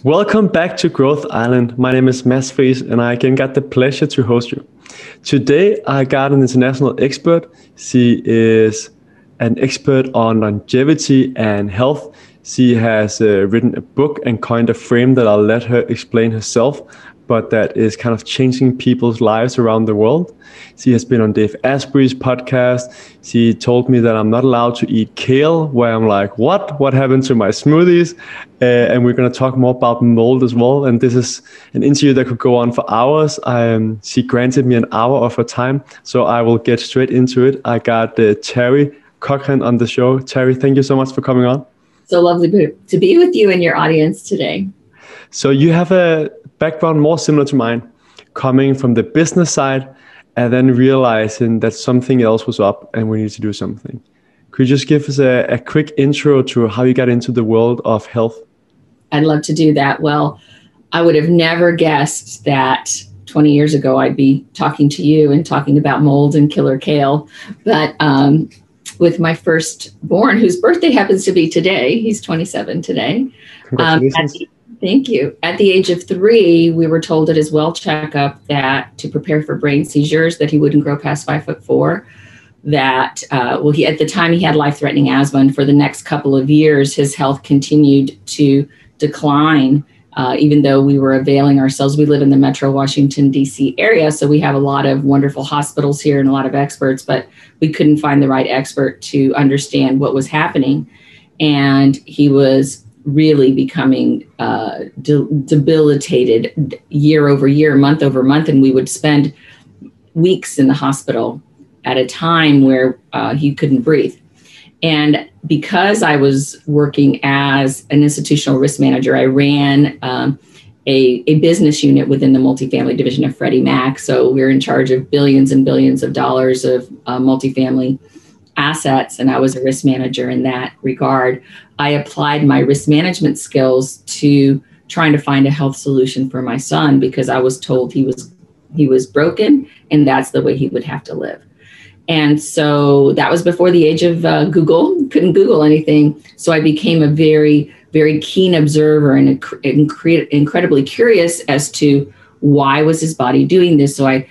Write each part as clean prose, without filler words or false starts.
Welcome back to Growth Island. My name is Mads Friis and I again got the pleasure to host you. Today I got an international expert. She is an expert on longevity and health. She has written a book and coined a frame that I'll let her explain herself, but that is kind of changing people's lives around the world. She has been on Dave Asprey's podcast. She told me that I'm not allowed to eat kale, where I'm like, what? What happened to my smoothies? And we're going to talk more about mold as well. And this is an interview that could go on for hours. She granted me an hour of her time, so I will get straight into it. I got Teri Cochrane on the show. Teri, thank you so much for coming on. So lovely to be with you and your audience today. So you have a background more similar to mine, coming from the business side and then realizing that something else was up and we need to do something. Could you just give us a quick intro to how you got into the world of health? I'd love to do that. Well, I would have never guessed that 20 years ago I'd be talking to you and talking about mold and killer kale. But with my firstborn, whose birthday happens to be today, he's 27 today. Congratulations. Thank you. At the age of 3, we were told at his well checkup that to prepare for brain seizures, that he wouldn't grow past 5'4", that, he at the time he had life-threatening asthma, and for the next couple of years, his health continued to decline, even though we were availing ourselves. We live in the Metro Washington, D.C. area, so we have a lot of wonderful hospitals here and a lot of experts, but we couldn't find the right expert to understand what was happening. And he was really becoming debilitated year over year, month over month, and we would spend weeks in the hospital at a time where he couldn't breathe. And because I was working as an institutional risk manager, I ran a business unit within the multifamily division of Freddie Mac. So we're in charge of billions and billions of dollars of multifamily assets, and I was a risk manager in that regard. I applied my risk management skills to trying to find a health solution for my son because I was told he was broken and that's the way he would have to live. And so that was before the age of Google. Couldn't Google anything. So I became a very, very keen observer and incredibly curious as to why was his body doing this. So I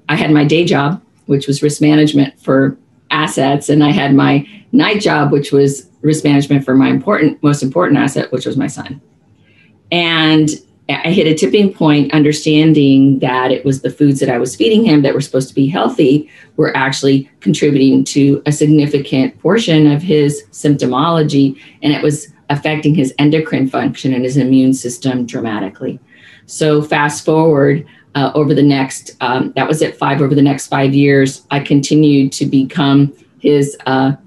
had my day job, which was risk management for assets, and I had my night job, which was risk management for my most important asset, which was my son. And I hit a tipping point understanding that it was the foods that I was feeding him that were supposed to be healthy were actually contributing to a significant portion of his symptomology, and it was affecting his endocrine function and his immune system dramatically. So fast forward over the next, that was at 5, over the next 5 years, I continued to become his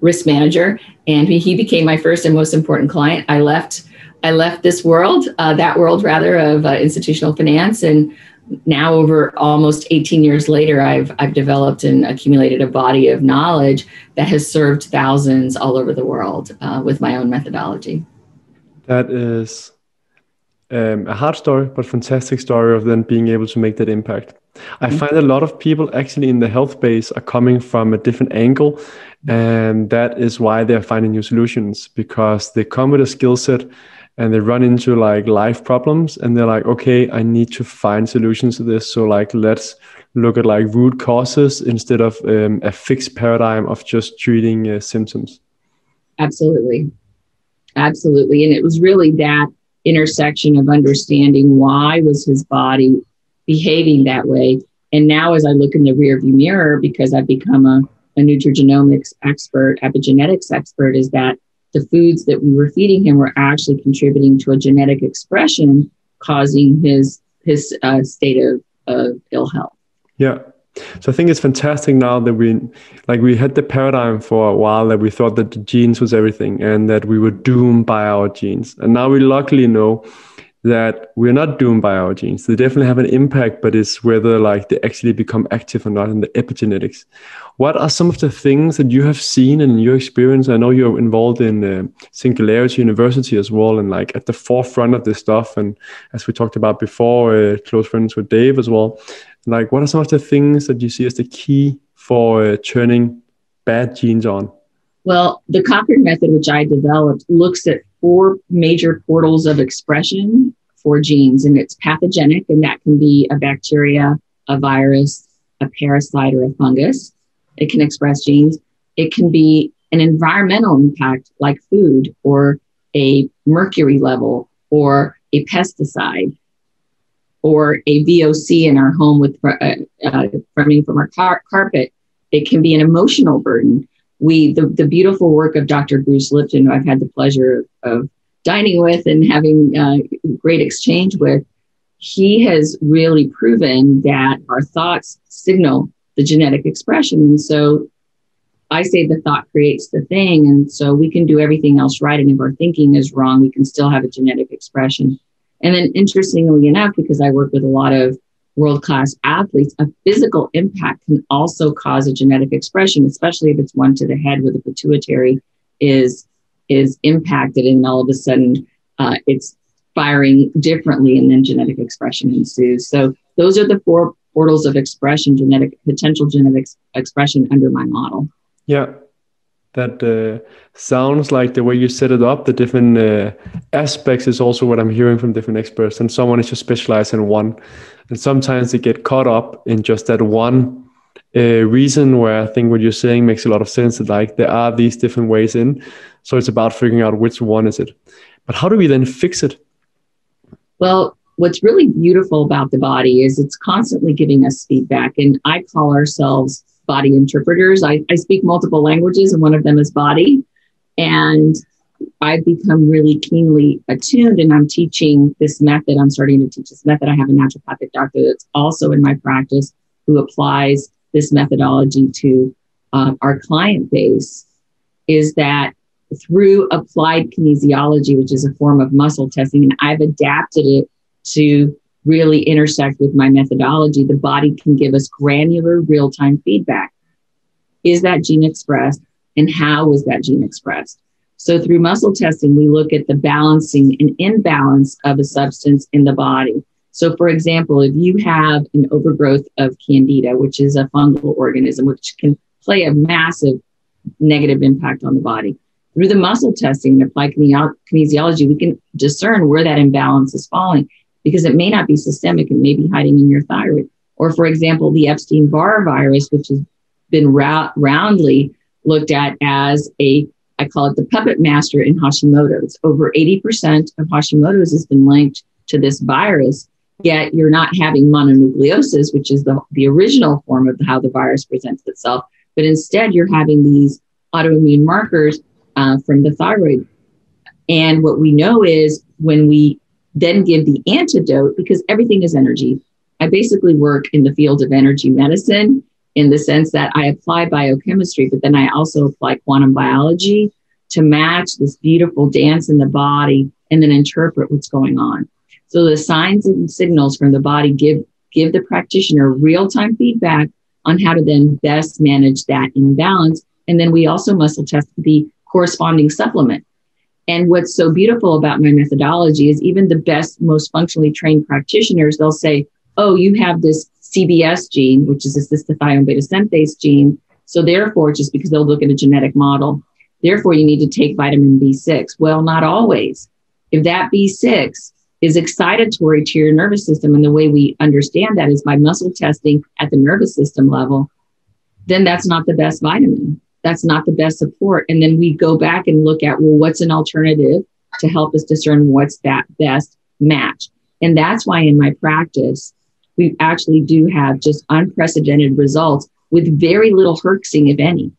risk manager, and he became my first and most important client. I left this world, of institutional finance, and now over almost 18 years later, I've developed and accumulated a body of knowledge that has served thousands all over the world with my own methodology. That is a hard story, but fantastic story of then being able to make that impact. I find a lot of people actually in the health space are coming from a different angle, and that is why they're finding new solutions, because they come with a skill set and they run into like life problems and they're like, okay, I need to find solutions to this. So like, let's look at like root causes instead of a fixed paradigm of just treating symptoms. Absolutely. Absolutely. And it was really that intersection of understanding why was his body behaving that way. And now as I look in the rearview mirror, because I've become a nutrigenomics expert, epigenetics expert, is that the foods that we were feeding him were actually contributing to a genetic expression causing his state of ill health. Yeah. So I think it's fantastic now that we had the paradigm for a while that we thought that the genes was everything and that we were doomed by our genes. And now we luckily know that we're not doomed by our genes. They definitely have an impact, but it's whether like they actually become active or not in the epigenetics. What are some of the things that you have seen in your experience? I know you're involved in Singularity University as well, and like at the forefront of this stuff. And as we talked about before, close friends with Dave as well. Like, what are some of the things that you see as the key for turning bad genes on? Well, the Cochrane Method, which I developed, looks at 4 major portals of expression for genes, and it's pathogenic, and that can be a bacteria, a virus, a parasite, or a fungus. It can express genes. It can be an environmental impact like food or a mercury level or a pesticide or a VOC in our home with coming from our carpet. It can be an emotional burden. The beautiful work of Dr. Bruce Lipton, who I've had the pleasure of dining with and having great exchange with, he has really proven that our thoughts signal the genetic expression. And so I say the thought creates the thing. And so we can do everything else right. And if our thinking is wrong, we can still have a genetic expression. And then interestingly enough, because I work with a lot of world-class athletes, a physical impact can also cause a genetic expression, especially if it's one to the head where the pituitary is impacted and all of a sudden it's firing differently and then genetic expression ensues. So those are the 4 portals of expression, potential genetic expression under my model. Yeah, that sounds like the way you set it up, the different aspects is also what I'm hearing from different experts. And someone is just specialized in one. And sometimes they get caught up in just that one reason, where I think what you're saying makes a lot of sense, that like there are these different ways in. So it's about figuring out which one is it. But how do we then fix it? Well, what's really beautiful about the body is it's constantly giving us feedback. And I call ourselves body interpreters. I speak multiple languages, and one of them is body. And I've become really keenly attuned, and I'm teaching this method. I'm starting to teach this method. I have a naturopathic doctor that's also in my practice who applies this methodology to our client base, is that through applied kinesiology, which is a form of muscle testing, and I've adapted it to really intersect with my methodology, the body can give us granular real-time feedback. Is that gene expressed, and how was that gene expressed? So through muscle testing, we look at the balancing and imbalance of a substance in the body. So for example, if you have an overgrowth of candida, which is a fungal organism, which can play a massive negative impact on the body, through the muscle testing and applied kinesiology, we can discern where that imbalance is falling, because it may not be systemic, it may be hiding in your thyroid. Or for example, the Epstein-Barr virus, which has been roundly looked at as I call it the puppet master in Hashimoto's. Over 80% of Hashimoto's has been linked to this virus, yet you're not having mononucleosis, which is the original form of how the virus presents itself, but instead you're having these autoimmune markers from the thyroid. And what we know is when we then give the antidote, because everything is energy. I basically work in the field of energy medicine in the sense that I apply biochemistry, but then I also apply quantum biology to match this beautiful dance in the body and then interpret what's going on. So the signs and signals from the body give the practitioner real-time feedback on how to then best manage that imbalance. And then we also muscle test the corresponding supplement. And what's so beautiful about my methodology is even the best, most functionally trained practitioners, they'll say, oh, you have this CBS gene, which is a cystathione beta synthase gene. So therefore, just because they'll look at a genetic model, therefore you need to take vitamin B6. Well, not always. If that B6 is excitatory to your nervous system, and the way we understand that is by muscle testing at the nervous system level, then that's not the best vitamin. That's not the best support. And then we go back and look at, well, what's an alternative to help us discern what's that best match? And that's why in my practice, we actually do have just unprecedented results with very little herxing, if any.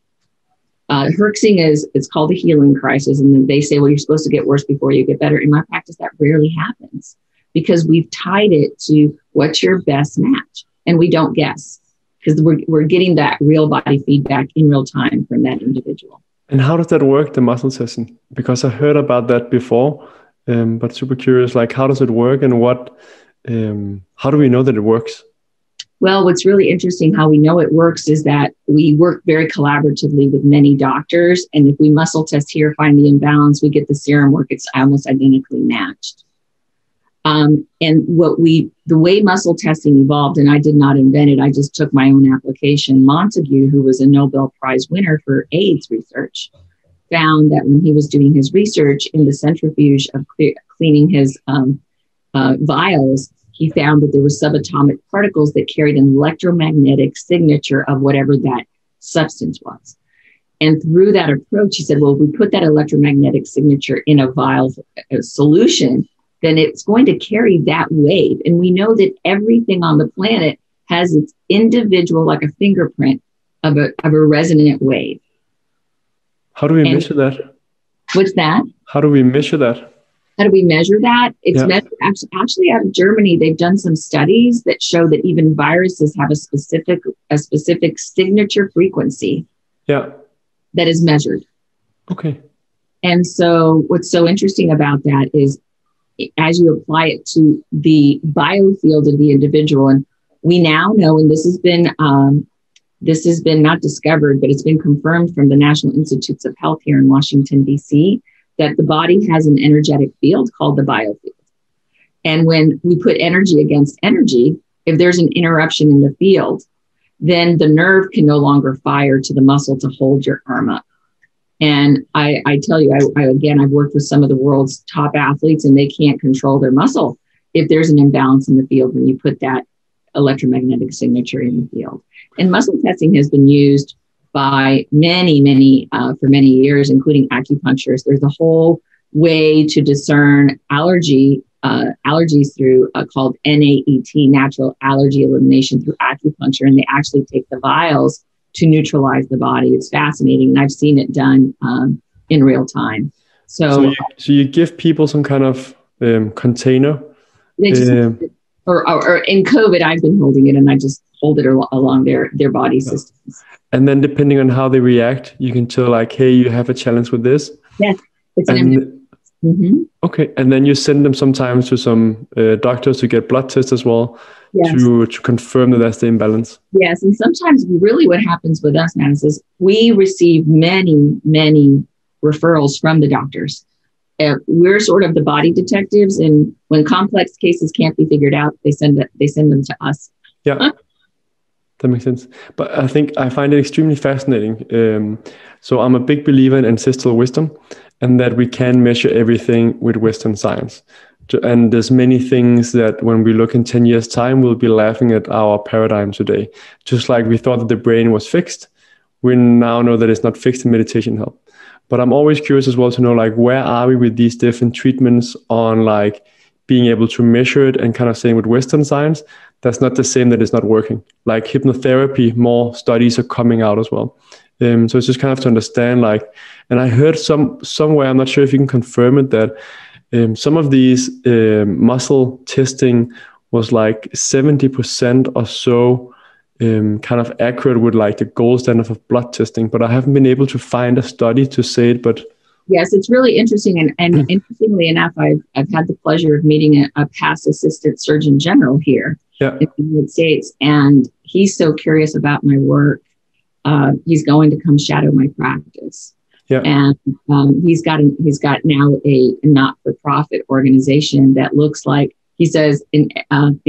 Herxing it's called a healing crisis. And then they say, well, you're supposed to get worse before you get better. In my practice, that rarely happens because we've tied it to what's your best match. And we don't guess, because we're getting that real body feedback in real time from that individual. And how does that work, the muscle testing? Because I heard about that before, but super curious, like how does it work and how do we know that it works? Well, what's really interesting how we know it works is that we work very collaboratively with many doctors. And if we muscle test here, find the imbalance, we get the serum work, it's almost identically matched. And the way muscle testing evolved, and I did not invent it, I just took my own application. Montague, who was a Nobel Prize winner for AIDS research, found that when he was doing his research in the centrifuge of cleaning his vials, he found that there were subatomic particles that carried an electromagnetic signature of whatever that substance was. And through that approach, he said, well, if we put that electromagnetic signature in a vial solution, then it's going to carry that wave. And we know that everything on the planet has its individual, like a fingerprint of a resonant wave. How do we measure that? What's that? How do we measure that? How do we measure that? It's measured actually out of Germany. They've done some studies that show that even viruses have a specific signature frequency. Yeah. That is measured. Okay. And so what's so interesting about that is as you apply it to the biofield of the individual, and we now know, and this has been not discovered, but it's been confirmed from the National Institutes of Health here in Washington, D.C., that the body has an energetic field called the biofield. And when we put energy against energy, if there's an interruption in the field, then the nerve can no longer fire to the muscle to hold your arm up. And I tell you, I've worked with some of the world's top athletes, and they can't control their muscle if there's an imbalance in the field when you put that electromagnetic signature in the field. And muscle testing has been used by many, for many years, including acupuncturists. There's a whole way to discern allergies through called NAET, natural allergy elimination through acupuncture. And they actually take the vials to neutralize the body. It's fascinating. And I've seen it done in real time. So you give people some kind of container? Or in COVID, I've been holding it, and I just hold it along their body systems. And then depending on how they react, you can tell like, hey, you have a challenge with this. Yes. Okay. And then you send them sometimes to some doctors to get blood tests as well. Yes. To confirm that that's the imbalance. Yes. And sometimes really what happens with us now is we receive many referrals from the doctors. We're sort of the body detectives. And when complex cases can't be figured out, they send them to us. Yeah. That makes sense. But I think I find it extremely fascinating. So I'm a big believer in ancestral wisdom, and that we can measure everything with Western science. And there's many things that when we look in 10 years time, we'll be laughing at our paradigm today. Just like we thought that the brain was fixed, we now know that it's not fixed in meditation help. But I'm always curious as well to know, like, where are we with these different treatments on like being able to measure it, and kind of saying with Western science, that's not the same that it's not working. Like hypnotherapy, more studies are coming out as well. So it's just kind of to understand, like, and I heard somewhere, I'm not sure if you can confirm it, that some of these muscle testing was like 70% or so kind of accurate with like the gold standard of blood testing, but I haven't been able to find a study to say it. But yes, it's really interesting. And interestingly enough, I've had the pleasure of meeting a past assistant surgeon general here in the United States. And he's so curious about my work. He's going to come shadow my practice. Yeah. And he's got now a not-for-profit organization that looks like, he says, in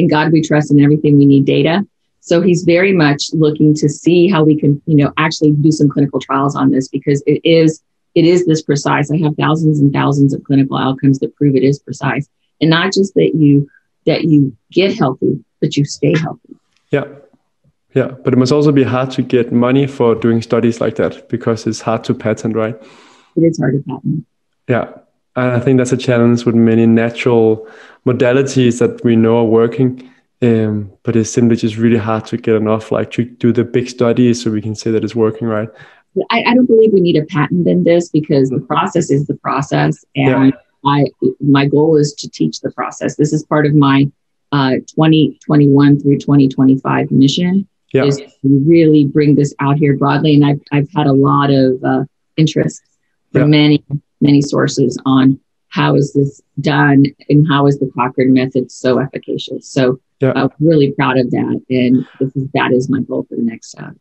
God we trust, and everything we need data. So he's very much looking to see how we can, actually do some clinical trials on this, because it is this precise. I have thousands and thousands of clinical outcomes that prove it is precise. And not just that you get healthy, but you stay healthy. Yeah. Yeah, but it must also be hard to get money for doing studies like that, because it's hard to patent, right? It is hard to patent. Yeah, and I think that's a challenge with many natural modalities that we know are working, but it's simply just really hard to get enough, like to do the big studies so we can say that it's working, right? I don't believe we need a patent in this, because the process is the process, and my goal is to teach the process. This is part of my 2021 through 2025 mission. Is to really bring this out here broadly. And I've had a lot of interest from many sources on how is this done and how is the Cochrane Method so efficacious. So I'm really proud of that. And that is my goal for the next year.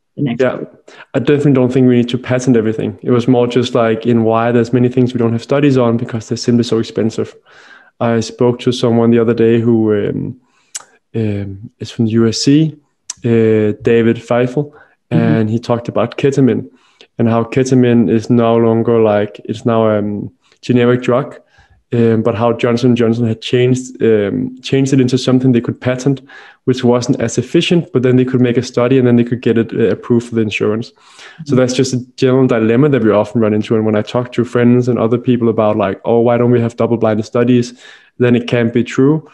I definitely don't think we need to patent everything. It was more just like in why there's many things we don't have studies on, because they're simply so expensive. I spoke to someone the other day who is from the USC, David Feifel, and he talked about ketamine. and how ketamine is no longer like, it's now a generic drug, but how Johnson & Johnson had changed it into something they could patent, which wasn't as efficient, but then they could make a study and then they could get it approved for the insurance. So that's just a general dilemma that we often run into. And when I talk to friends and other people about like, oh, why don't we have double-blinded studies? Then it can't be true.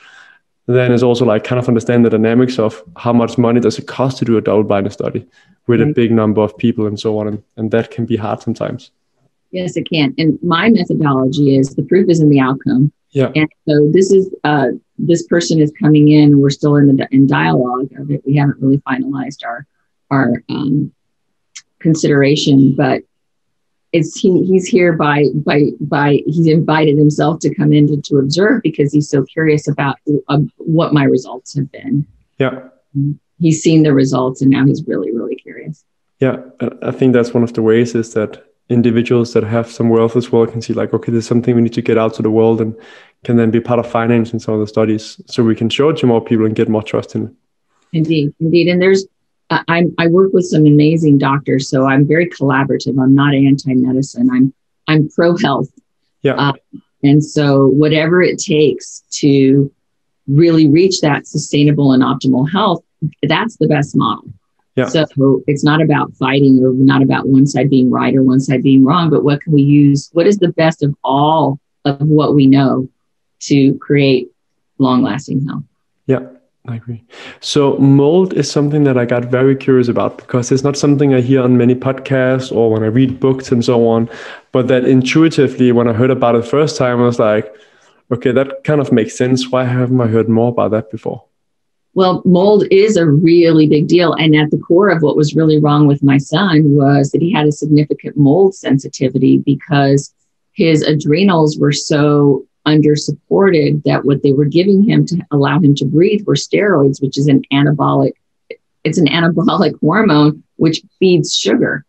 Then it's also like kind of understand the dynamics of how much money does it cost to do a double-blinded study with a big number of people and so on. And that can be hard sometimes. Yes, it can. And my methodology is the proof is in the outcome. Yeah. And so this person is coming in. We're still in dialogue of it. We haven't really finalized our consideration, but he's here by he's invited himself to come in to observe because he's so curious about what my results have been. Yeah. He's seen the results and now he's really, really curious. Yeah. I think that's one of the ways is that individuals that have some wealth as well can see like, okay, there's something we need to get out to the world and can then be part of financing some of the studies so we can show it to more people and get more trust in it. Indeed. And there's, I work with some amazing doctors, so I'm very collaborative. I'm not anti-medicine. I'm pro-health. Yeah. And so whatever it takes to really reach that sustainable and optimal health, that's the best model. Yeah. So it's not about fighting or not about one side being right or one side being wrong, but what can we use? What is the best of all of what we know to create long-lasting health? Yeah, I agree. So mold is something that I got very curious about because it's not something I hear on many podcasts or when I read books and so on, but that intuitively, when I heard about it first time, I was like, okay, that kind of makes sense. Why haven't I heard more about that before? Well, mold is a really big deal. And at the core of what was really wrong with my son was that he had a significant mold sensitivity because his adrenals were so under-supported that what they were giving him to allow him to breathe were steroids, which is an anabolic hormone, which feeds sugar.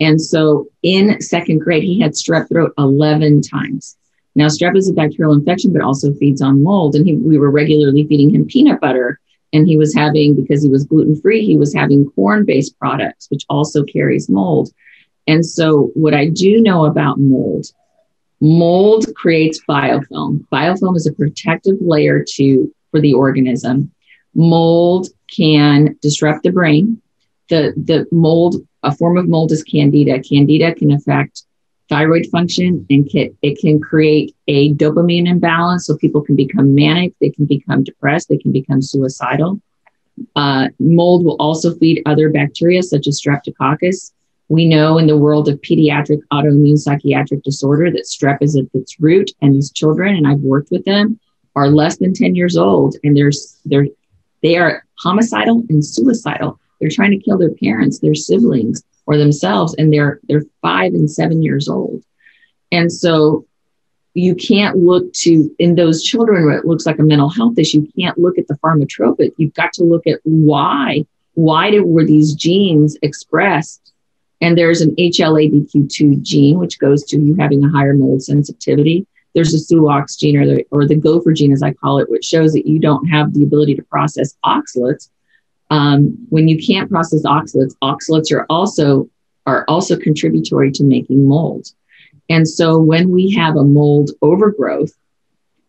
And so in second grade, he had strep throat 11 times. Now, strep is a bacterial infection, but also feeds on mold. And we were regularly feeding him peanut butter. And he was having, because he was gluten-free, he was having corn-based products, which also carries mold. And so what I do know about mold creates biofilm. Biofilm is a protective layer for the organism. Mold can disrupt the brain. The mold, a form of mold is candida. Candida can affect thyroid function and it can create a dopamine imbalance. So people can become manic, they can become depressed, they can become suicidal. Mold will also feed other bacteria such as streptococcus. We know in the world of pediatric autoimmune psychiatric disorder that strep is at its root, and these children, and I've worked with them, are less than 10 years old, and they are homicidal and suicidal. They're trying to kill their parents, their siblings, or themselves, and they're 5 and 7 years old. And so you can't look to, in those children where it looks like a mental health issue, you can't look at the pharmacotropic. You've got to look at why were these genes expressed? And there's an HLA-DQ2 gene, which goes to you having a higher mold sensitivity. There's a SUOX gene or the gopher gene, as I call it, which shows that you don't have the ability to process oxalates. When you can't process oxalates are also contributory to making mold. And so when we have a mold overgrowth,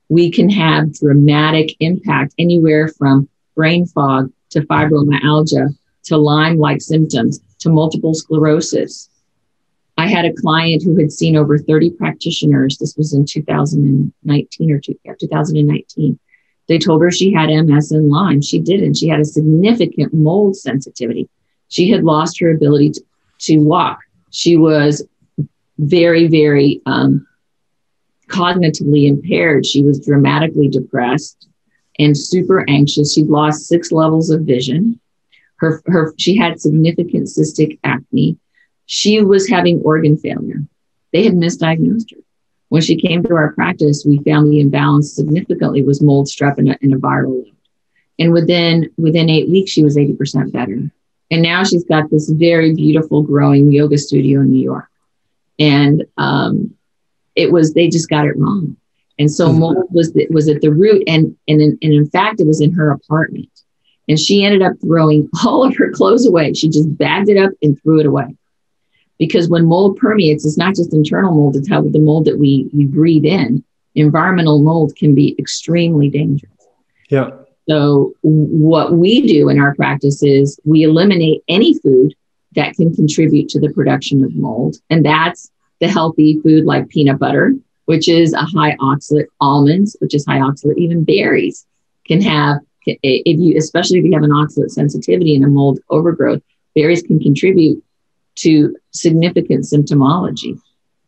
we can have dramatic impact anywhere from brain fog to fibromyalgia to Lyme-like symptoms to multiple sclerosis. I had a client who had seen over 30 practitioners. This was in 2019. They told her she had MS and Lyme. She didn't. She had a significant mold sensitivity. She had lost her ability to walk. She was very, very cognitively impaired. She was dramatically depressed and super anxious. She'd lost 6 levels of vision. She had significant cystic acne. She was having organ failure. They had misdiagnosed her. When she came to our practice, we found the imbalance significantly was mold, strep, and a viral load. And within 8 weeks, she was 80% better. And now she's got this very beautiful growing yoga studio in New York. And they just got it wrong. And so mold was at the root. And in fact, it was in her apartment. And she ended up throwing all of her clothes away. She just bagged it up and threw it away. Because when mold permeates, it's not just internal mold, it's how the mold that we breathe in. Environmental mold can be extremely dangerous. Yeah. So what we do in our practice is we eliminate any food that can contribute to the production of mold. And that's the healthy food like peanut butter, which is a high oxalate, almonds, which is high oxalate, even berries can have, especially if you have an oxalate sensitivity and a mold overgrowth, berries can contribute to significant symptomology.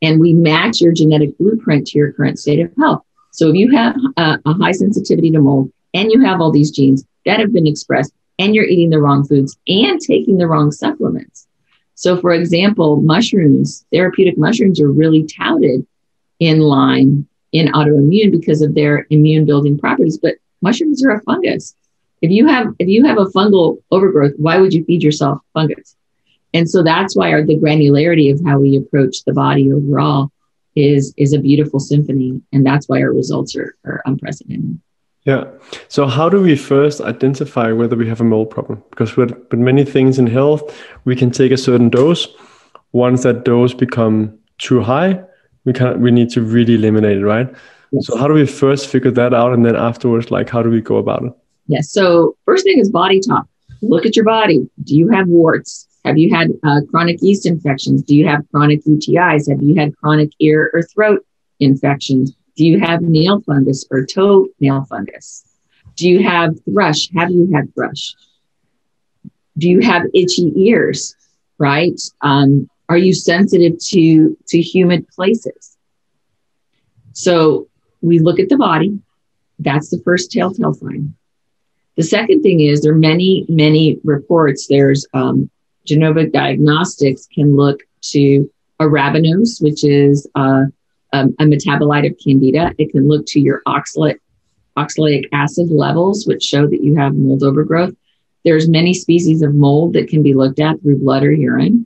And we match your genetic blueprint to your current state of health. So if you have a high sensitivity to mold and you have all these genes that have been expressed and you're eating the wrong foods and taking the wrong supplements. So for example, mushrooms, therapeutic mushrooms are really touted in Lyme, in autoimmune because of their immune building properties, but mushrooms are a fungus. If you have a fungal overgrowth, why would you feed yourself fungus? And so that's why the granularity of how we approach the body overall is a beautiful symphony. And that's why our results are unprecedented. Yeah. So how do we first identify whether we have a mold problem? Because with many things in health, we can take a certain dose. Once that dose become too high, we need to really eliminate it, right? Yes. So how do we first figure that out? And then afterwards, like, how do we go about it? Yes. So first thing is body talk. Look at your body. Do you have warts? Have you had chronic yeast infections? Do you have chronic UTIs? Have you had chronic ear or throat infections? Do you have nail fungus or toe nail fungus? Do you have thrush? Have you had thrush? Do you have itchy ears, right? Are you sensitive to humid places? So we look at the body. That's the first telltale sign. The second thing is there are many, many reports. There's Genova Diagnostics can look to arabinose, which is a metabolite of candida. It can look to your oxalic acid levels, which show that you have mold overgrowth. There's many species of mold that can be looked at through blood or urine.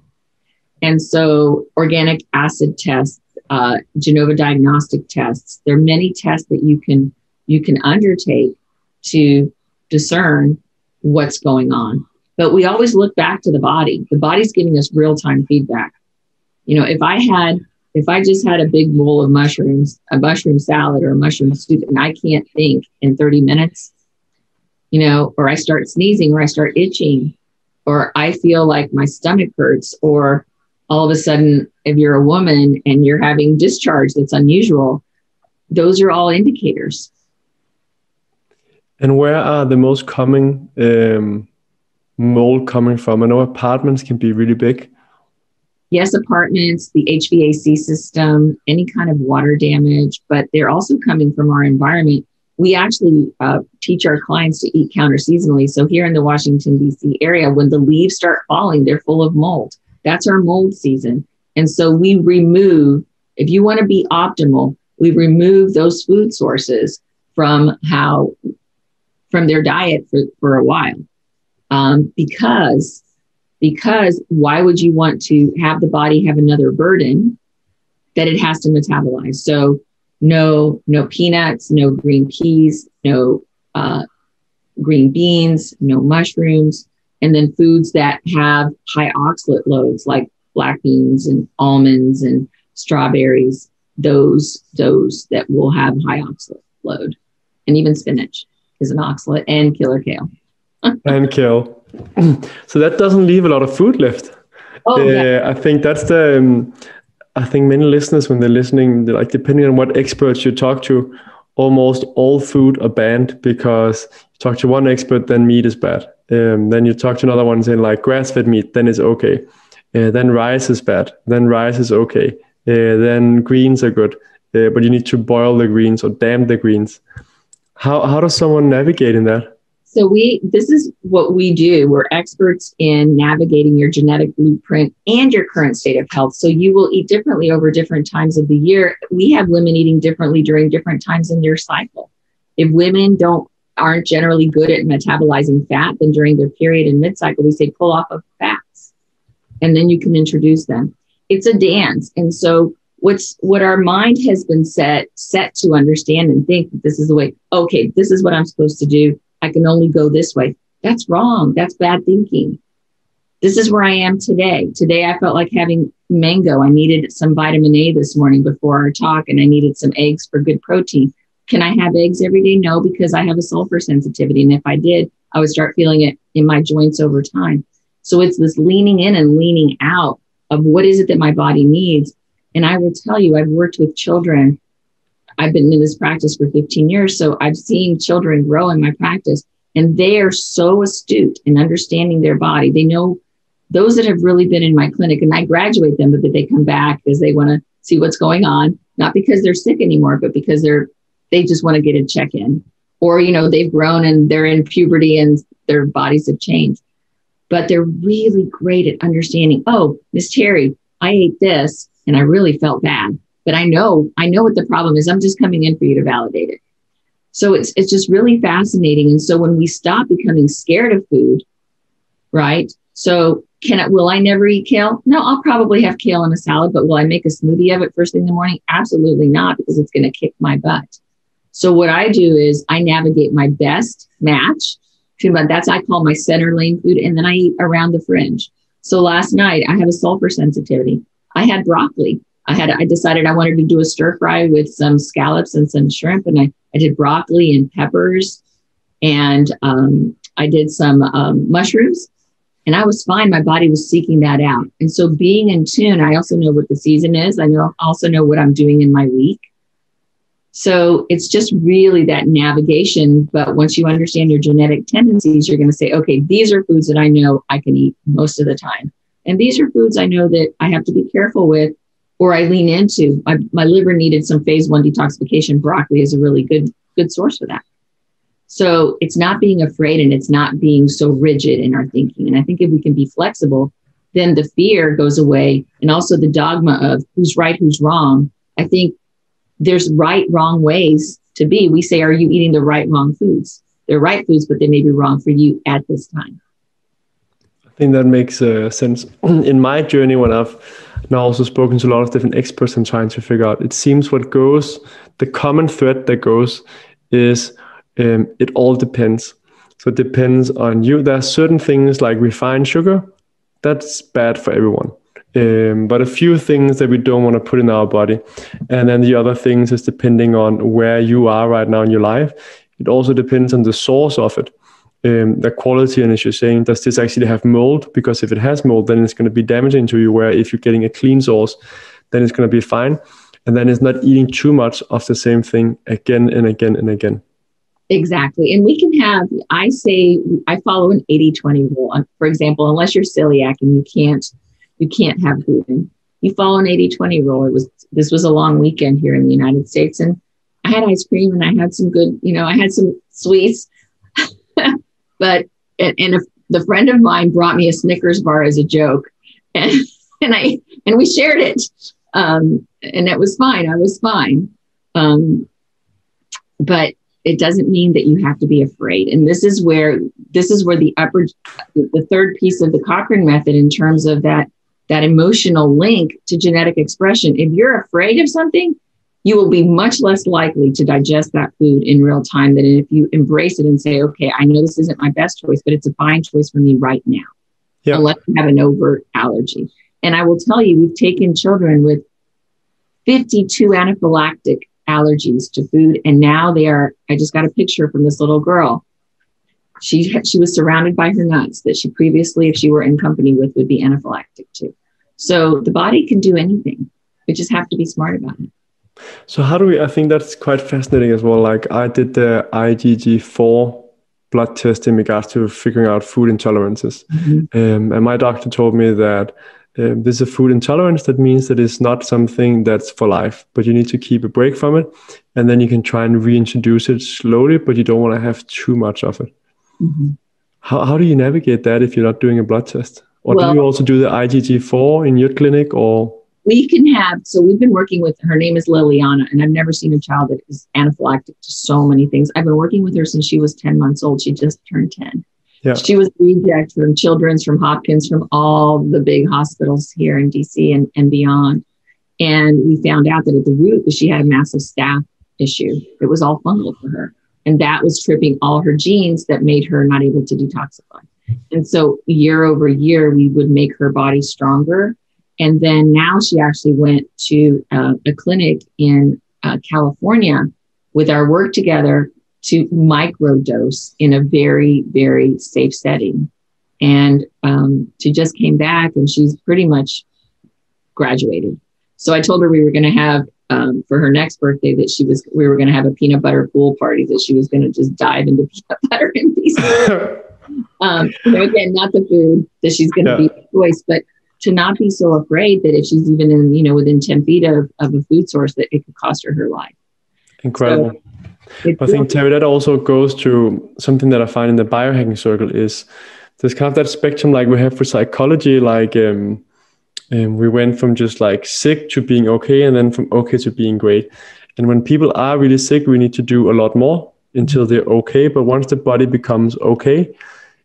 And so organic acid tests, Genova diagnostic tests, there are many tests that you can undertake to discern what's going on. But we always look back to the body. The body's giving us real-time feedback. You know, if I just had a big bowl of mushrooms, a mushroom salad or a mushroom soup, and I can't think in 30 minutes, you know, or I start sneezing or I start itching, or I feel like my stomach hurts, or all of a sudden, if you're a woman and you're having discharge that's unusual, those are all indicators. And where are the most common mold coming from? I know apartments can be really big. Yes, apartments, the HVAC system, any kind of water damage, but they're also coming from our environment. We actually teach our clients to eat counter-seasonally. So here in the Washington, D.C. area, when the leaves start falling, they're full of mold. That's our mold season. And so we remove, if you want to be optimal, we remove those food sources from their diet for a while. Because why would you want to have the body have another burden that it has to metabolize? So no peanuts, no green peas, no green beans, no mushrooms, and then foods that have high oxalate loads like black beans and almonds and strawberries, those that will have high oxalate load. And even spinach is an oxalate, and killer kale. And kale. So that doesn't leave a lot of food left. Yeah. I think that's I think many listeners, when they're listening, they're like, depending on what experts you talk to, almost all food are banned, because you talk to one expert, then meat is bad. Then you talk to another one saying like grass-fed meat, then it's okay. Then rice is bad. Then rice is okay. Then greens are good, but you need to boil the greens or damp the greens. How does someone navigate in that? So this is what we do. We're experts in navigating your genetic blueprint and your current state of health. So you will eat differently over different times of the year. We have women eating differently during different times in their cycle. If women aren't generally good at metabolizing fat, then during their period and mid-cycle, we say pull off of fats, and then you can introduce them. It's a dance. And so what our mind has been set to understand and think that this is the way, okay, this is what I'm supposed to do. I can only go this way. That's wrong. That's bad thinking. this is where I am today. Today, I felt like having mango. I needed some vitamin A this morning before our talk, and I needed some eggs for good protein. Can I have eggs every day? No, because I have a sulfur sensitivity. And if I did, I would start feeling it in my joints over time. So it's this leaning in and leaning out of what is it that my body needs. And I will tell you, I've worked with children. I've been in this practice for 15 years. So I've seen children grow in my practice, and they are so astute in understanding their body. They know those that have really been in my clinic, and I graduate them, but that they come back because they want to see what's going on, not because they're sick anymore, but because they just want to get a check-in, or, they've grown and they're in puberty and their bodies have changed. But they're really great at understanding, oh, Miss Teri, I ate this and I really felt bad, but I know what the problem is. I'm just coming in for you to validate it. So it's just really fascinating. And so when we stop becoming scared of food, right? So will I never eat kale? No, I'll probably have kale in a salad, but will I make a smoothie of it first thing in the morning? Absolutely not, because it's going to kick my butt. So what I do is I navigate my best match to I call my center lane food. And then I eat around the fringe. So last night I have a sulfur sensitivity. I had broccoli. I decided I wanted to do a stir fry with some scallops and some shrimp. And I did broccoli and peppers, and I did some mushrooms. And I was fine. My body was seeking that out. And so being in tune, I also know what the season is. I also know what I'm doing in my week. So it's just really that navigation. But once you understand your genetic tendencies, you're going to say, okay, these are foods that I know I can eat most of the time. And these are foods I know that I have to be careful with, or I lean into. My liver needed some phase 1 detoxification. Broccoli is a really good source for that. So it's not being afraid, and it's not being so rigid in our thinking. And I think if we can be flexible, then the fear goes away. And also the dogma of who's right, who's wrong. I think there's right, wrong ways to be. We say, are you eating the right, wrong foods? They're right foods, but they may be wrong for you at this time. I think that makes sense. In my journey, when I've now also spoken to a lot of different experts and trying to figure out, it seems the common thread that goes is it all depends. So it depends on you. There are certain things like refined sugar, that's bad for everyone. But a few things that we don't want to put in our body. And then the other things is depending on where you are right now in your life. It also depends on the source of it. The quality, and as you're saying, does this actually have mold? Because if it has mold, then it's going to be damaging to you, where if you're getting a clean source, then it's going to be fine. And then it's not eating too much of the same thing again and again and again. Exactly. And we can have, I follow an 80-20 rule. For example, unless you're celiac and you can't have gluten, you follow an 80-20 rule. This was a long weekend here in the United States, and I had ice cream and I had some good, I had some sweets, but, and the friend of mine brought me a Snickers bar as a joke, and we shared it. And it was fine. I was fine. But it doesn't mean that you have to be afraid. And this is where the third piece of the Cochrane method, in terms of that emotional link to genetic expression. If you're afraid of something, you will be much less likely to digest that food in real time than if you embrace it and say, okay, I know this isn't my best choice, but it's a fine choice for me right now. Yep. Unless you have an overt allergy. And I will tell you, we've taken children with 52 anaphylactic allergies to food. And now I just got a picture from this little girl. She was surrounded by her nuts that she previously, if she were in company with, would be anaphylactic to. So the body can do anything. We just have to be smart about it. So I think that's quite fascinating as well. Like I did the IgG4 blood test in regards to figuring out food intolerances. Mm-hmm. And my doctor told me that this is a food intolerance. That means that it's not something that's for life, but you need to keep a break from it. And then you can try and reintroduce it slowly, but you don't want to have too much of it. Mm-hmm. How do you navigate that if you're not doing a blood test? Or do you also do the IgG4 in your clinic, or? We can so we've been working with, her name is Liliana, and I've never seen a child that is anaphylactic to so many things. I've been working with her since she was 10 months old. She just turned 10. Yeah. She was a reject from Children's, from Hopkins, from all the big hospitals here in DC and beyond. And we found out that at the root, she had a massive staph issue. It was all fungal for her. And that was tripping all her genes that made her not able to detoxify. And so year over year, we would make her body stronger. And then now she actually went to a clinic in California with our work together to microdose in a very, very safe setting. And she just came back and she's pretty much graduated. So I told her we were going to have, for her next birthday, that we were going to have a peanut butter pool party, that she was going to just dive into peanut butter and be again, not the food that she's going to be a choice, but to not be so afraid that if she's even in, within 10 feet of a food source, that it could cost her life. Incredible. So I think, Teri, that also goes to something that I find in the biohacking circle is there's kind of that spectrum like we have for psychology, like we went from just like sick to being okay, and then from okay to being great. And when people are really sick, we need to do a lot more until they're okay. But once the body becomes okay,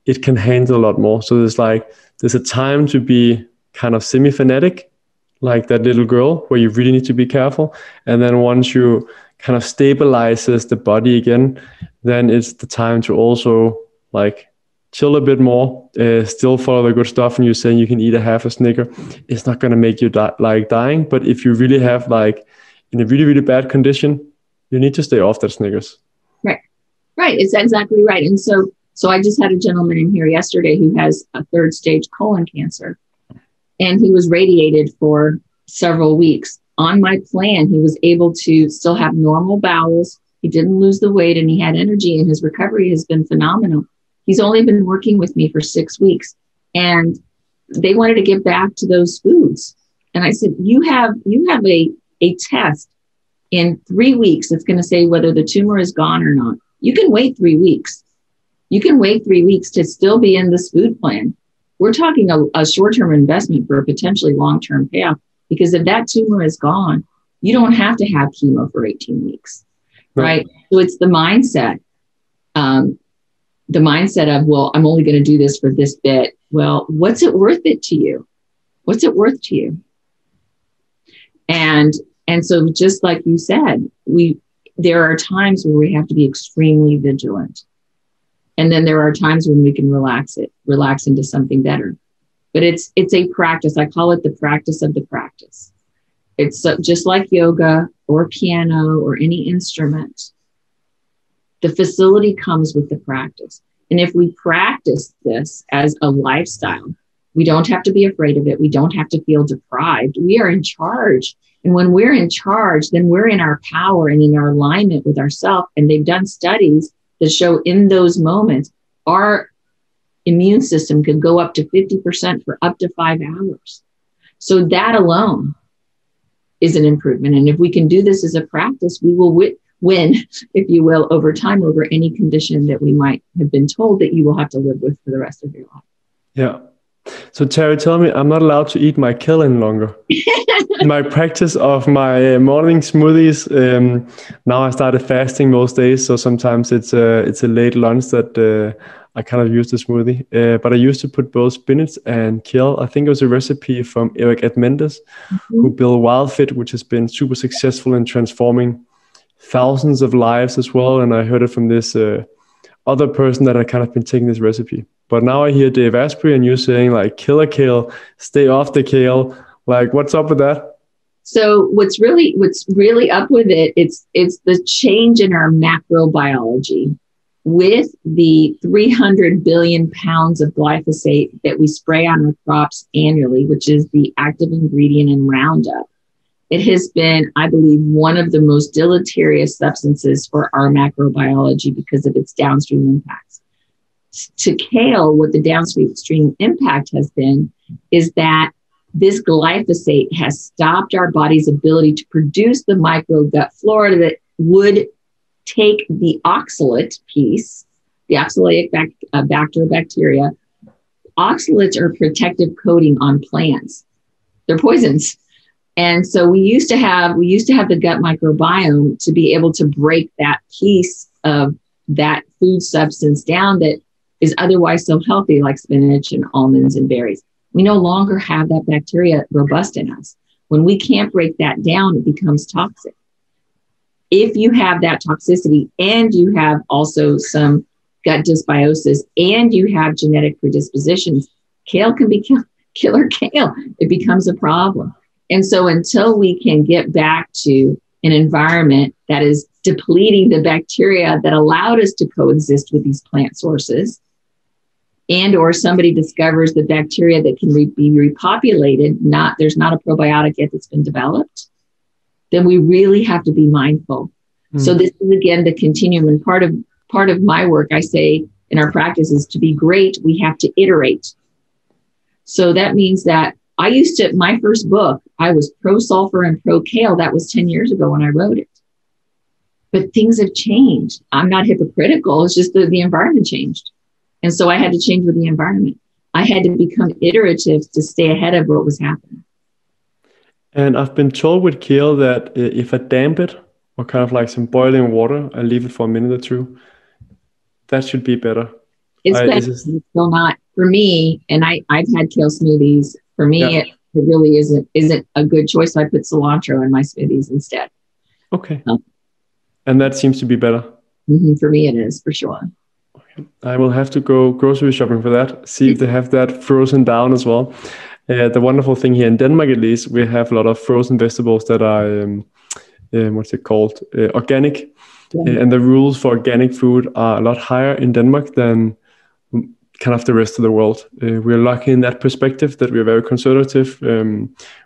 it can handle a lot more. So there's a time to be kind of semi-fanatic, like that little girl, where you really need to be careful. And then once you kind of stabilizes the body again, then it's the time to also like chill a bit more, still follow the good stuff. And you're saying you can eat a half a Snicker. It's not going to make you dying. But if you really have like in a really, really bad condition, you need to stay off that Snickers. Right. It's exactly right. And so I just had a gentleman in here yesterday who has a 3rd stage colon cancer, and he was radiated for several weeks. On my plan, he was able to still have normal bowels. He didn't lose the weight and he had energy, and his recovery has been phenomenal. He's only been working with me for 6 weeks, and they wanted to get back to those foods. And I said, you have a test in 3 weeks that's going to say whether the tumor is gone or not. You can wait 3 weeks. You can wait 3 weeks to still be in this food plan. We're talking a short-term investment for a potentially long-term payoff, because if that tumor is gone, you don't have to have chemo for 18 weeks, right? So it's the mindset. The mindset of, well, I'm only going to do this for this bit. Well, what's it worth it to you? What's it worth to you? And so just like you said, there are times where we have to be extremely vigilant. And then there are times when we can relax into something better. But it's a practice. I call it the practice of the practice. It's just like yoga or piano or any instrument. The facility comes with the practice. And if we practice this as a lifestyle, we don't have to be afraid of it. We don't have to feel deprived. We are in charge. And when we're in charge, then we're in our power and in our alignment with ourselves. And they've done studies that show in those moments, our immune system could go up to 50% for up to 5 hours. So that alone is an improvement. And if we can do this as a practice, we will win, if you will, over time, over any condition that we might have been told that you will have to live with for the rest of your life. Yeah. So Teri, tell me, I'm not allowed to eat my kale any longer. My practice of my morning smoothies, now I started fasting most days. So sometimes it's a late lunch that I kind of use the smoothie. But I used to put both spinach and kale. I think it was a recipe from Eric Edmendes, who built WildFit, which has been super successful in transforming thousands of lives as well. And I heard it from this other person that had kind of been taking this recipe. But now I hear Dave Asprey and you saying like, kill a kale, stay off the kale. Like, what's up with that? So what's really up with it, it's the change in our macrobiology. With the 300 billion pounds of glyphosate that we spray on our crops annually, which is the active ingredient in Roundup, it has been, I believe, one of the most deleterious substances for our macrobiology because of its downstream impacts. To kale, what the downstream impact has been is that this glyphosate has stopped our body's ability to produce the microgut flora that would take the oxalate piece, the oxalic bacteria. Oxalates are protective coating on plants. They're poisons. And so we used to have the gut microbiome to be able to break that piece of that food substance down that is otherwise so healthy, like spinach and almonds and berries. We no longer have that bacteria robust in us. When we can't break that down, it becomes toxic. If you have that toxicity and you have also some gut dysbiosis and you have genetic predispositions, kale can be killer kale. It becomes a problem. And so until we can get back to an environment that is depleting the bacteria that allowed us to coexist with these plant sources, and or somebody discovers the bacteria that can be repopulated, there's not a probiotic yet that's been developed, then we really have to be mindful. So this is, again, the continuum. And part of my work, I say in our practice, is to be great, we have to iterate. So that means that my first book, I was pro sulfur and pro kale. That was 10 years ago when I wrote it. But things have changed. I'm not hypocritical. It's just the environment changed. And so I had to change with the environment. I had to become iterative to stay ahead of what was happening. And I've been told with kale that if I damp it, or kind of like some boiling water, I leave it for a minute or two, that should be better. It's still not for me. And I've had kale smoothies. For me, it really isn't a good choice. So I put cilantro in my smoothies instead. Okay. And that seems to be better. For me, it is, for sure. Okay. I will have to go grocery shopping for that. See if they have that frozen down as well. The wonderful thing here in Denmark, at least, we have a lot of frozen vegetables that are what's it called? Organic. Yeah. And the rules for organic food are a lot higher in Denmark than kind of the rest of the world. We're lucky in that perspective that we're very conservative,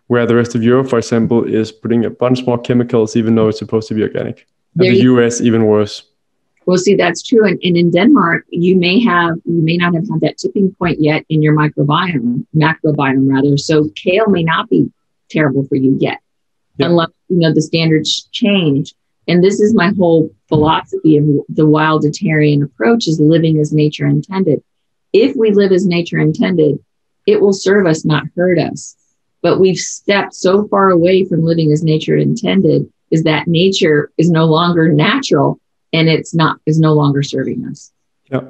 where the rest of Europe, for example, is putting a bunch more chemicals, even though it's supposed to be organic. And the US, even worse. Well, see, that's true. And in Denmark, you may not have had that tipping point yet in your macrobiome rather. So kale may not be terrible for you yet, unless the standards change. And this is my whole philosophy of the Wildatarian approach, is living as nature intended. If we live as nature intended, it will serve us, not hurt us. But we've stepped so far away from living as nature intended, is that nature is no longer natural, and is no longer serving us. Yeah.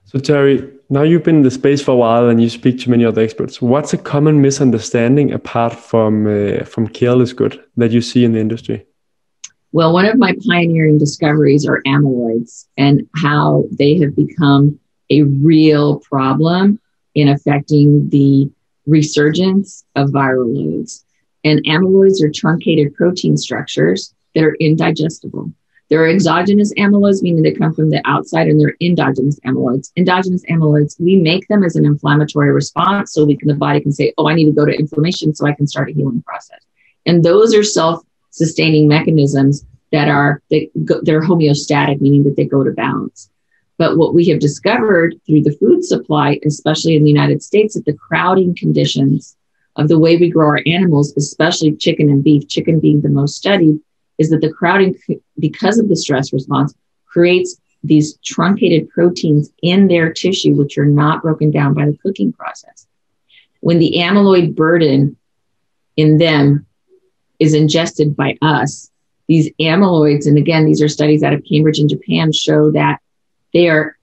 So Teri, now you've been in the space for a while and you speak to many other experts. What's a common misunderstanding apart from kale is good that you see in the industry? Well, one of my pioneering discoveries are amyloids and how they have become a real problem in affecting the resurgence of viral loads. And amyloids are truncated protein structures that are indigestible. There are exogenous amyloids, meaning they come from the outside, and there are endogenous amyloids. Endogenous amyloids, we make them as an inflammatory response so the body can say, oh, I need to go to inflammation so I can start a healing process. And those are self-sustaining mechanisms they're homeostatic, meaning that they go to balance. But what we have discovered through the food supply, especially in the United States, that the crowding conditions of the way we grow our animals, especially chicken and beef, chicken being the most studied, is that the crowding, because of the stress response, creates these truncated proteins in their tissue, which are not broken down by the cooking process. When the amyloid burden in them is ingested by us, these amyloids, and again, these are studies out of Cambridge in Japan, show that they are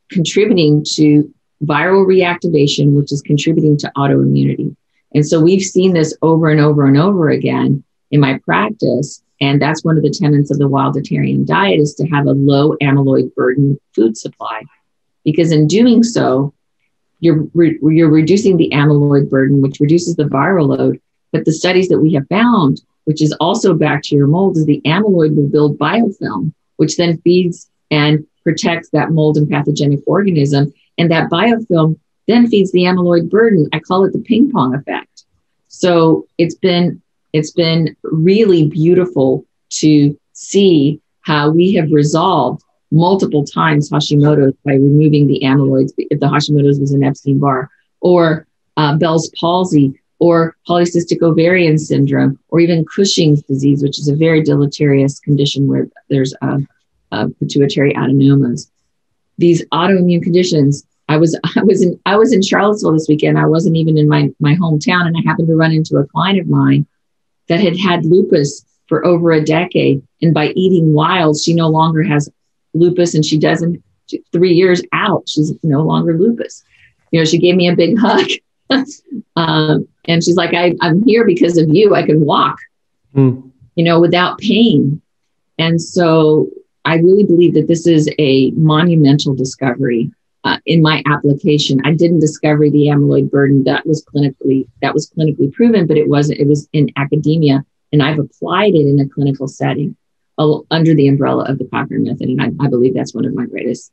contributing to viral reactivation, which is contributing to autoimmunity. And so we've seen this over and over and over again in my practice. And that's one of the tenets of the Wildatarian diet, is to have a low amyloid burden food supply. Because in doing so, you're reducing the amyloid burden, which reduces the viral load. But the studies that we have found, which is also back to your mold, is the amyloid will build biofilm, which then feeds and protects that mold and pathogenic organism. And that biofilm then feeds the amyloid burden. I call it the ping pong effect. So it's been really beautiful to see how we have resolved multiple times Hashimoto's by removing the amyloids, if the Hashimoto's was an Epstein-Barr, or Bell's palsy, or polycystic ovarian syndrome, or even Cushing's disease, which is a very deleterious condition where there's pituitary adenomas. These autoimmune conditions. I was in Charlottesville this weekend. I wasn't even in my hometown, and I happened to run into a client of mine that had lupus for over a decade. And by eating wild, she no longer has lupus, and she doesn't, 3 years out, she's no longer lupus. She gave me a big hug. And she's like, I'm here because of you. I can walk, without pain. And so I really believe that this is a monumental discovery in my application. I didn't discover the amyloid burden that was clinically proven, but it was in academia, and I've applied it in a clinical setting under the umbrella of the Cochrane Method, and I believe that's one of my greatest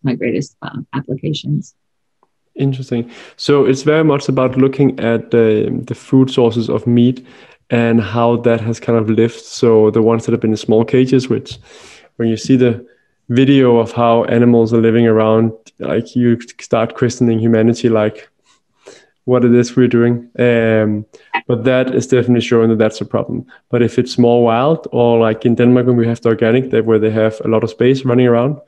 applications. Interesting. So it's very much about looking at the food sources of meat and how that has kind of lived. So the ones that have been in small cages, which when you see the video of how animals are living around, like you start questioning humanity, like what it is we're doing. But that is definitely showing that that's a problem. But if it's more wild, or like in Denmark when we have the organic, where they have a lot of space running around,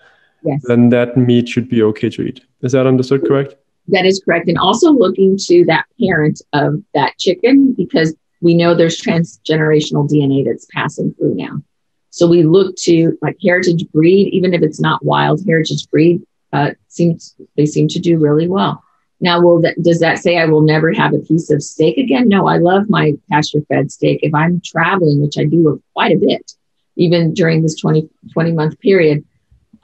yes, then that meat should be okay to eat. Is that understood correct? That is correct. And also looking to that parent of that chicken, because we know there's transgenerational DNA that's passing through now. So we look to like heritage breed, even if it's not wild heritage breed, seem to do really well. Now, does that say I will never have a piece of steak again? No, I love my pasture-fed steak. If I'm traveling, which I do quite a bit, even during this 20-month period,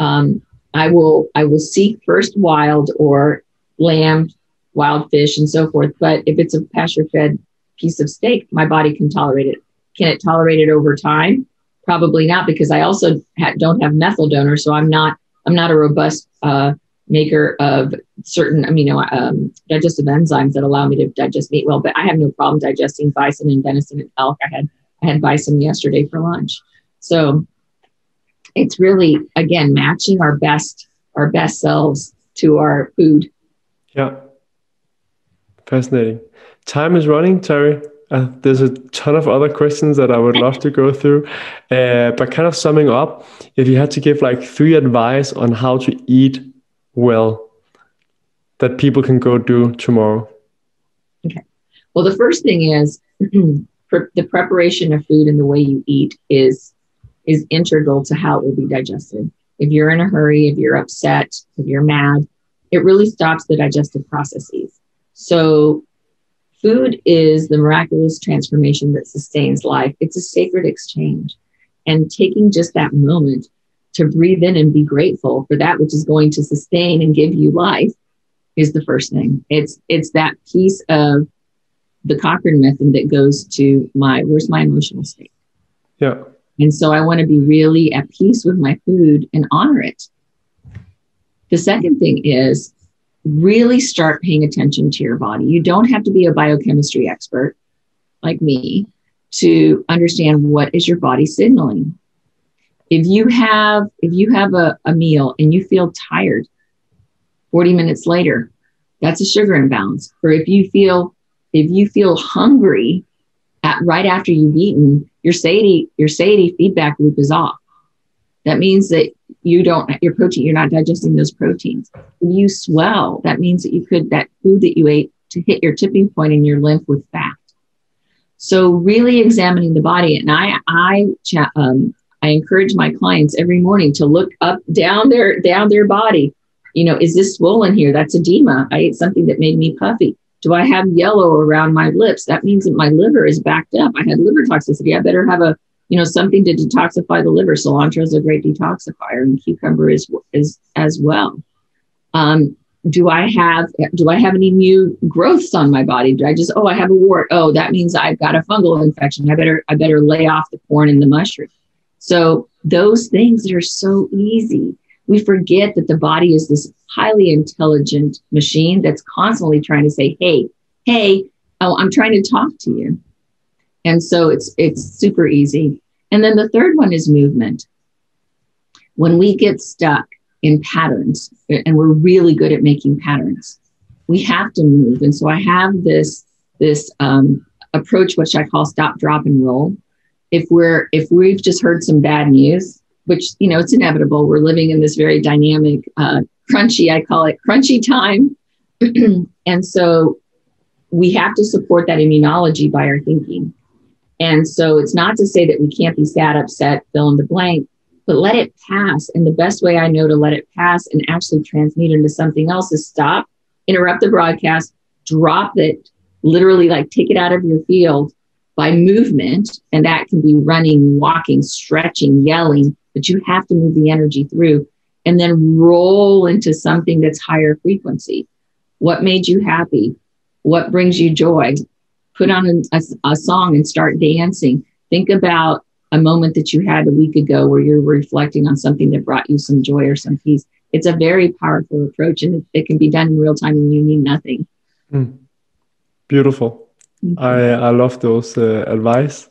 I will seek first wild or lamb, wild fish, and so forth. But if it's a pasture-fed piece of steak, my body can tolerate it. Can it tolerate it over time? Probably not, because I also don't have methyl donor, so I'm not a robust maker of certain digestive enzymes that allow me to digest meat well. But I have no problem digesting bison and venison and elk. I had bison yesterday for lunch. So it's really, again, matching our best selves to our food. Yeah. Fascinating. Time is running, Teri. There's a ton of other questions that I would love to go through. But kind of summing up, if you had to give like 3 advice on how to eat well that people can go do tomorrow. Okay. Well, the first thing is the preparation of food and the way you eat is integral to how it will be digested. If you're in a hurry, if you're upset, if you're mad, it really stops the digestive processes. So food is the miraculous transformation that sustains life. It's a sacred exchange. And taking just that moment to breathe in and be grateful for that which is going to sustain and give you life is the first thing. It's that piece of the Cochrane Method that goes to where's my emotional state? Yeah. And so I want to be really at peace with my food and honor it. The second thing is really start paying attention to your body. You don't have to be a biochemistry expert like me to understand what is your body signaling. If you have a meal and you feel tired 40 minutes later, that's a sugar imbalance. Or if you feel hungry right after you've eaten, your satiety feedback loop is off. That means that you're not digesting those proteins. If you swell, that means that that food that you ate to hit your tipping point in your lymph with fat. So really examining the body. And I encourage my clients every morning to look down their body. Is this swollen here? That's edema. I ate something that made me puffy. Do I have yellow around my lips? That means that my liver is backed up. I had liver toxicity. I better have something to detoxify the liver. Cilantro is a great detoxifier, and cucumber is as well. Do I have any new growths on my body? Do I I have a wart? Oh, that means I've got a fungal infection. I better lay off the corn and the mushroom. So those things that are so easy, we forget that the body is this highly intelligent machine that's constantly trying to say, hey, I'm trying to talk to you. And so it's super easy. And then the third one is movement. When we get stuck in patterns, and we're really good at making patterns, we have to move. And so I have this approach, which I call stop, drop, and roll. If we've just heard some bad news, which, it's inevitable. We're living in this very dynamic, crunchy, I call it crunchy time. And so we have to support that immunology by our thinking. And so it's not to say that we can't be sad, upset, fill in the blank, but let it pass. And the best way I know to let it pass and actually transmute into something else is stop, interrupt the broadcast, drop it, literally like take it out of your field by movement. And that can be running, walking, stretching, yelling, but you have to move the energy through and then roll into something that's higher frequency. What made you happy? What brings you joy? Put on a song and start dancing. Think about a moment that you had a week ago where you're reflecting on something that brought you some joy or some peace. It's a very powerful approach, and it can be done in real time, and you need nothing. Beautiful. I love those advice.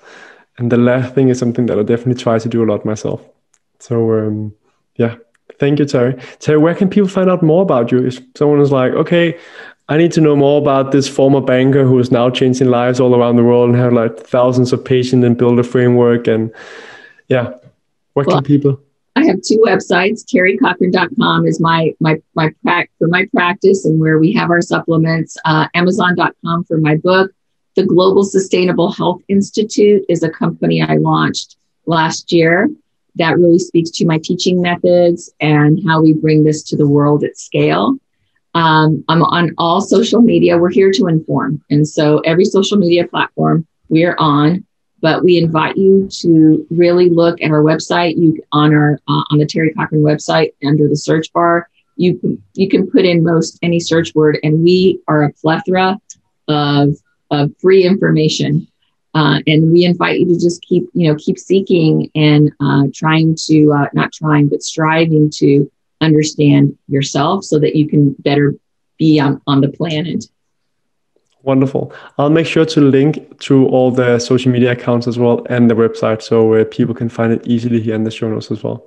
And the last thing is something that I definitely try to do a lot myself. So yeah, thank you, Teri. Teri, where can people find out more about you? If someone is like, okay, I need to know more about this former banker who is now changing lives all around the world and have like thousands of patients and build a framework, and yeah, where can people? I have two websites. TeriCochrane.com is my practice and where we have our supplements. Amazon.com for my book. The Global Sustainable Health Institute is a company I launched last year that really speaks to my teaching methods and how we bring this to the world at scale. I'm on all social media. We're here to inform. And so every social media platform we're on, but we invite you to really look at our website. On the Teri Cochrane website, under the search bar, you can put in most any search word, and we are a plethora of free information. And we invite you to just keep seeking and striving to understand yourself so that you can better be on the planet. Wonderful. I'll make sure to link to all the social media accounts as well and the website so people can find it easily here in the show notes as well.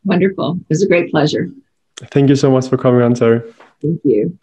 Wonderful. It was a great pleasure. Thank you so much for coming on, Teri. Thank you.